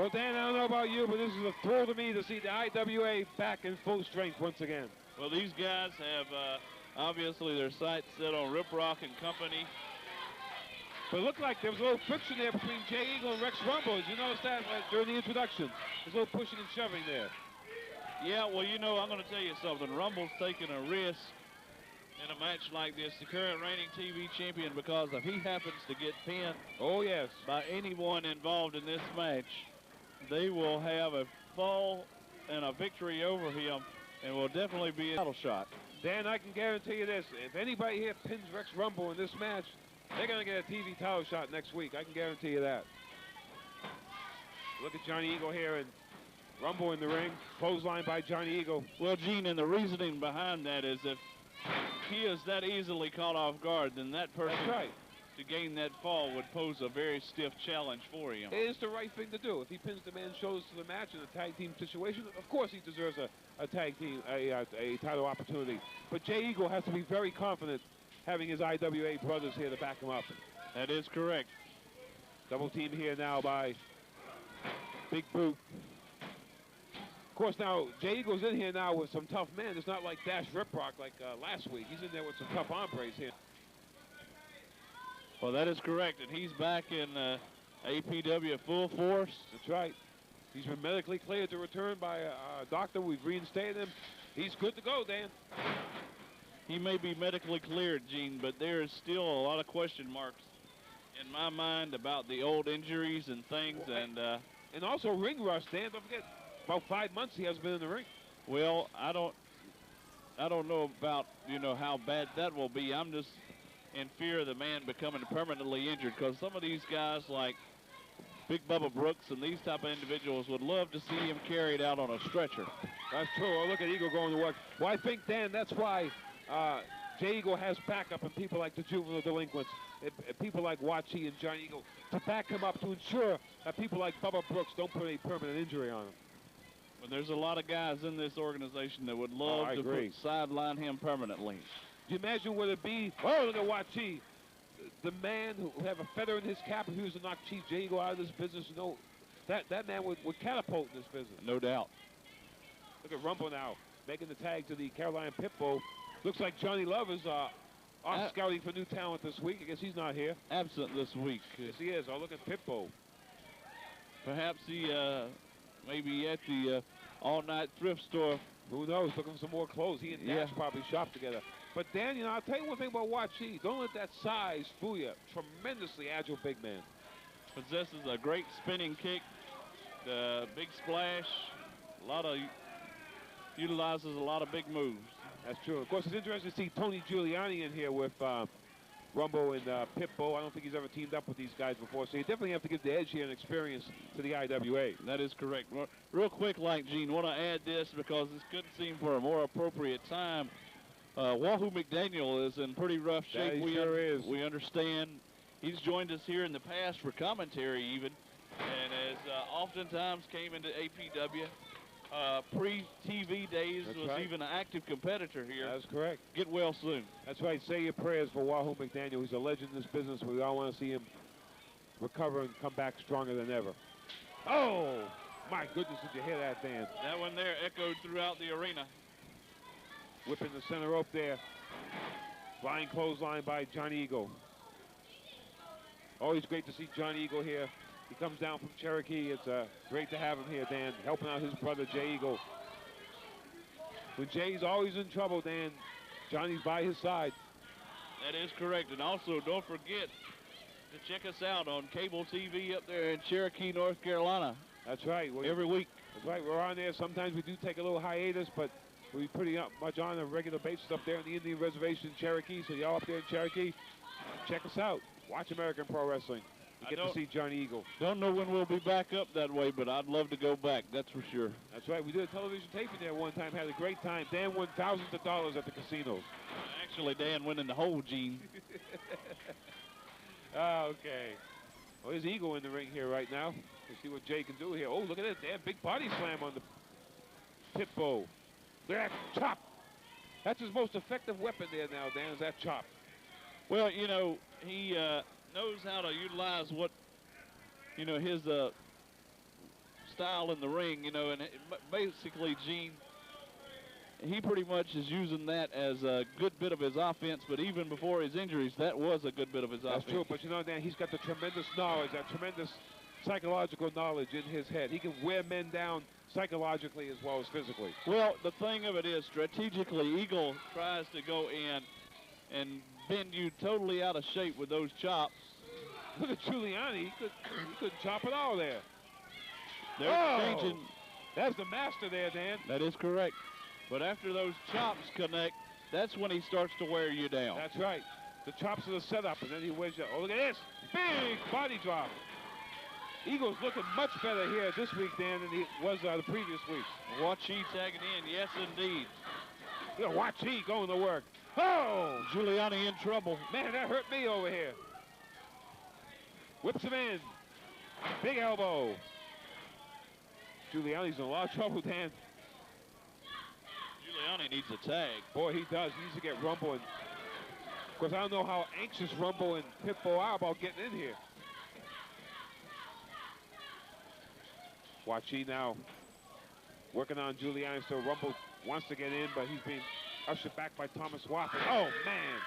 Well, Dan, I don't know about you, but this is a thrill to me to see the IWA back in full strength once again. Well, these guys have obviously their sights set on Rip Rock and company. But it looked like there was a little friction there between Jay Eagle and Rex Rumble. Did you notice that during the introduction? There's a little pushing and shoving there. Yeah, well, you know, I'm going to tell you something. Rumble's taking a risk in a match like this, the current reigning TV champion, because if he happens to get pinned by anyone involved in this match, they will have a fall and a victory over him and will definitely be a title shot. Dan, I can guarantee you this. If anybody here pins Rex Rumble in this match, they're going to get a TV title shot next week. I can guarantee you that. Look at Johnny Eagle here and Rumble in the ring. Clothesline by Johnny Eagle. Well, Gene, and the reasoning behind that is if he is that easily caught off guard, then that person to gain that fall would pose a very stiff challenge for him. It is the right thing to do. If he pins the man's shoulders to the match in a tag team situation, of course he deserves a tag team, a title opportunity. But Jay Eagle has to be very confident having his IWA brothers here to back him up. That is correct. Double team here now by Big Boot. Of course, now, Jay Eagle's in here now with some tough men. It's not like Dash Riprock like last week. He's in there with some tough hombres here. Well, that is correct, and he's back in APW full force. That's right. He's been medically cleared to return by a doctor. We've reinstated him. He's good to go, Dan. He may be medically cleared, Gene, but there is still a lot of question marks in my mind about the old injuries and things, and also ring rust, Dan. Don't forget, about 5 months he hasn't been in the ring. Well, I don't know about, you know, how bad that will be. I'm just in fear of the man becoming permanently injured, because some of these guys like Big Bubba Brooks and these type of individuals would love to see him carried out on a stretcher. That's true. Oh, look at Eagle going to work. Well, I think, Dan, that's why Jay Eagle has backup and people like the juvenile delinquents, people like Wachee and Johnny Eagle, to back him up to ensure that people like Bubba Brooks don't put any permanent injury on him. But there's a lot of guys in this organization that would love to sideline him permanently. Do you imagine what it'd be? Oh, look at Wachee. The man who would have a feather in his cap if he was to knock Chief Jay Eagle out of this business. No, that man would catapult in this business. No doubt. Look at Rumble now, making the tag to the Carolina Pitbull. Looks like Johnny Love is off scouting for new talent this week. I guess he's not here. Absent this week. Yes, he is. Oh, look at Pitbull. Perhaps he may be at the all-night thrift store. Who knows? Looking for some more clothes. He and Dash probably shop together. But, Dan, you know, I'll tell you one thing about Wachee. Don't let that size fool you. Tremendously agile big man. Possesses a great spinning kick, the big splash, utilizes a lot of big moves. That's true. Of course, it's interesting to see Tony Giuliani in here with Rumble and Pitbull. I don't think he's ever teamed up with these guys before, so you definitely have to give the edge here and experience to the IWA. That is correct. Real quick, Gene, want to add this because this couldn't seem for a more appropriate time. Wahoo McDaniel is in pretty rough shape. He sure is. We understand. He's joined us here in the past for commentary even, and has oftentimes came into APW. Pre-TV days even an active competitor here. That's correct. Get well soon. That's right. Say your prayers for Wahoo McDaniel. He's a legend in this business. We all want to see him recover and come back stronger than ever. Oh, my goodness, did you hear that, Dan? That one there echoed throughout the arena. Whipping the center rope there. Flying clothesline by Johnny Eagle. Always great to see Johnny Eagle here. He comes down from Cherokee. It's great to have him here, Dan, helping out his brother, Jay Eagle. When Jay's always in trouble, Dan, Johnny's by his side. That is correct. And also, don't forget to check us out on cable TV up there in Cherokee, North Carolina. That's right. Every week. That's right. We're on there. Sometimes we do take a little hiatus, but we're pretty much on a regular basis up there in the Indian Reservation in Cherokee. So y'all up there in Cherokee, check us out. Watch American Pro Wrestling. You get to see Johnny Eagle. Don't know when we'll be back up that way, but I'd love to go back, that's for sure. That's right. We did a television taping there one time, had a great time. Dan won thousands of dollars at the casinos. Actually, Dan went in the hole, Gene. Okay. Well, there's Eagle in the ring here right now. Let's see what Jay can do here. Oh, look at that. Dan, big body slam on the Pitbull. Look at that chop. That's his most effective weapon there now, Dan, is that chop. Well, you know, he knows how to utilize what, you know, his style in the ring, you know, and basically, Gene, he pretty much is using that as a good bit of his offense, but even before his injuries, that was a good bit of his offense. That's true, but you know, Dan, he's got the tremendous knowledge, that tremendous psychological knowledge in his head. He can wear men down psychologically as well as physically. Well, the thing of it is, strategically, Eagle tries to go in and bend you totally out of shape with those chops. Look at Giuliani. He couldn't chop it all there. They're changing. That's the master there, Dan. That is correct. But after those chops connect, that's when he starts to wear you down. That's right. The chops are the setup, and then he wears you. Oh, look at this. Big body drop. Eagle's looking much better here this week, Dan, than he was the previous weeks. Wachee tagging in. Yes, indeed. Look at Wachee going to work. Oh! Giuliani in trouble. Man, that hurt me over here. Whips him in. Big elbow. Giuliani's in a lot of trouble, Dan. Giuliani needs a tag. Boy, he does. He needs to get Rumble. And of course, I don't know how anxious Rumble and Pitbull are about getting in here. Wachee now working on Giuliani, so Rumble wants to get in, but he's being ushered back by Thomas Watson. Oh, man.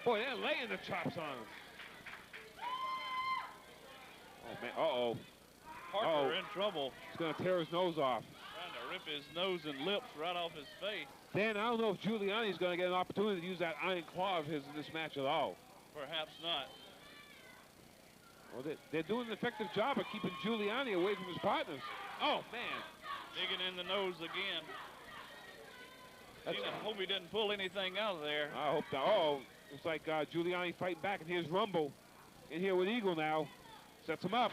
Boy, they're laying the chops on him. Oh, man. Uh-oh. Parker in trouble. He's going to tear his nose off. Trying to rip his nose and lips right off his face. Dan, I don't know if Giuliani's going to get an opportunity to use that iron claw of his in this match at all. Perhaps not. Well, they're doing an effective job of keeping Giuliani away from his partners. Oh, man. Digging in the nose again. I hope he didn't pull anything out of there. I hope not. Oh, it's like Giuliani fighting back, and here's Rumble in here with Eagle now. Sets him up.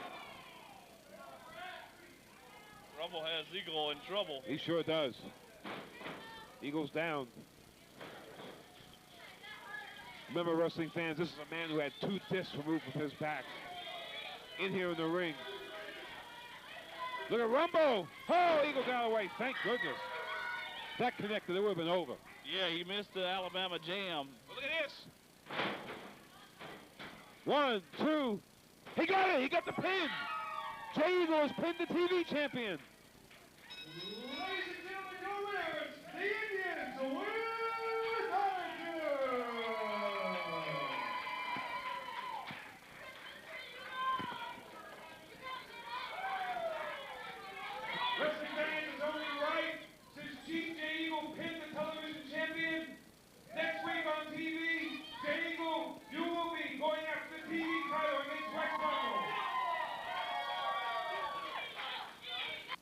Rumble has Eagle in trouble. He sure does. Eagle's down. Remember, wrestling fans, this is a man who had 2 discs removed from his back. In here in the ring. Look at Rumble. Oh, Eagle got away. Thank goodness. That connected, it would have been over. Yeah, he missed the Alabama jam. But look at this. 1, 2. He got it. He got the pin. Jay Eagle has pinned the TV champion.